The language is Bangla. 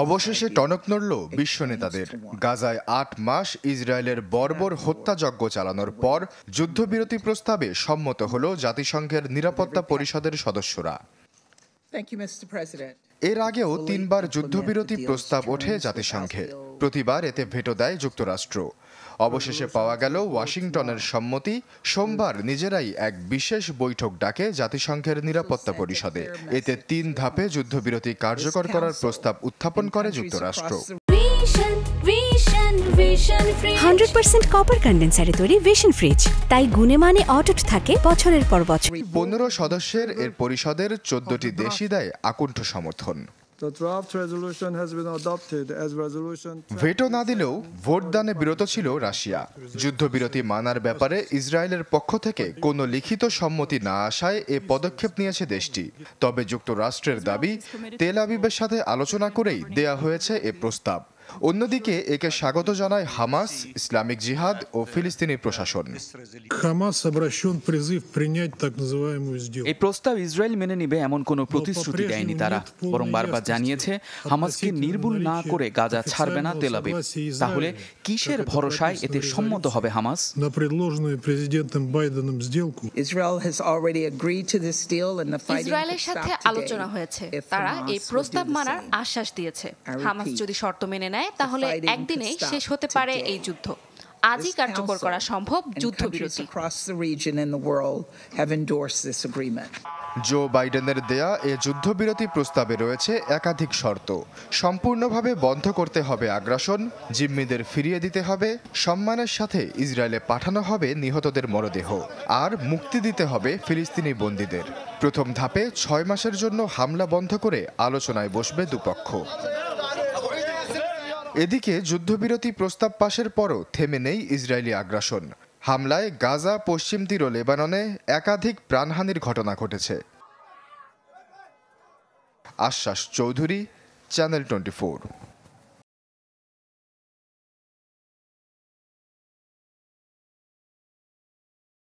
অবশেষে টনক নড়ল বিশ্ব নেতাদের। গাজায় ৮ মাস ইসরায়েলের বর্বর হত্যাযজ্ঞ চালানোর পর যুদ্ধবিরতি প্রস্তাবে সম্মত হল জাতিসংঘের নিরাপত্তা পরিষদের সদস্যরা। এর আগেও ৩ বার যুদ্ধবিরতি প্রস্তাব ওঠে জাতিসংঘে, প্রতিবার এতে ভেটো দেয় যুক্তরাষ্ট্র। অবশেষে পাওয়া গেল ওয়াশিংটনের সম্মতি। সোমবার নিজেরাই এক বিশেষ বৈঠক ডাকে জাতিসংঘের নিরাপত্তা পরিষদে। এতে ৩ ধাপে যুদ্ধবিরতি কার্যকর করার প্রস্তাব উত্থাপন করে যুক্তরাষ্ট্র। 100% কপার কন্ডেন্সারে তৈরি ভিশন ফ্রিজ, তাই গুণে মানে অটুট থাকে বছরের পর বছর। 15 সদস্যের এর পরিষদের 14টি দেশই দেয় আকণ্ঠ সমর্থন। ভেটো না দিলেও ভোটদানে বিরত ছিল রাশিয়া। যুদ্ধবিরতি মানার ব্যাপারে ইসরায়েলের পক্ষ থেকে কোনো লিখিত সম্মতি না আসায় এ পদক্ষেপ নিয়েছে দেশটি। তবে যুক্তরাষ্ট্রের দাবি, তেল আবিবের সাথে আলোচনা করেই দেয়া হয়েছে এ প্রস্তাব। অন্যদিকে একে স্বাগত জানায় হামাস, ইসলামিক জিহাদ ও ফিলিস্তিনি প্রশাসন। এই প্রস্তাব ইসরায়েল মেনে নিবে এমন কোনো প্রতিশ্রুতি দেয়নি তারা, বরং বারবার জানিয়েছে হামাসকে নির্মূল না করে গাজা ছাড়বে না তেল আবিব। তাহলে কিসের ভরসায় এতে সম্মত হবে হামাস? ইসরায়েলের সাথে আলোচনা হয়েছে, তারা এই প্রস্তাব মানার আশ্বাস দিয়েছে। হামাস যদি শর্ত মেনে নেয় তাহলে একদিনেই শেষ হতে পারে এই যুদ্ধ। আজই কার্যকর করা সম্ভব যুদ্ধবিরতি। জো বাইডেনের দেয়া এ যুদ্ধবিরতি প্রস্তাবে রয়েছে একাধিক শর্ত। সম্পূর্ণভাবে বন্ধ করতে হবে আগ্রাসন, জিম্মিদের ফিরিয়ে দিতে হবে, সম্মানের সাথে ইসরায়েলে পাঠানো হবে নিহতদের মরদেহ, আর মুক্তি দিতে হবে ফিলিস্তিনি বন্দীদের। প্রথম ধাপে 6 মাসের জন্য হামলা বন্ধ করে আলোচনায় বসবে দুপক্ষ। এদিকে যুদ্ধবিরতি প্রস্তাব পাশের পরও থেমে নেই ইসরায়েলি আগ্রাসন। হামলায় গাজা, পশ্চিম তীর ও লেবাননে একাধিক প্রাণহানির ঘটনা ঘটেছে। আশ্বাস চৌধুরী, চ্যানেল 24।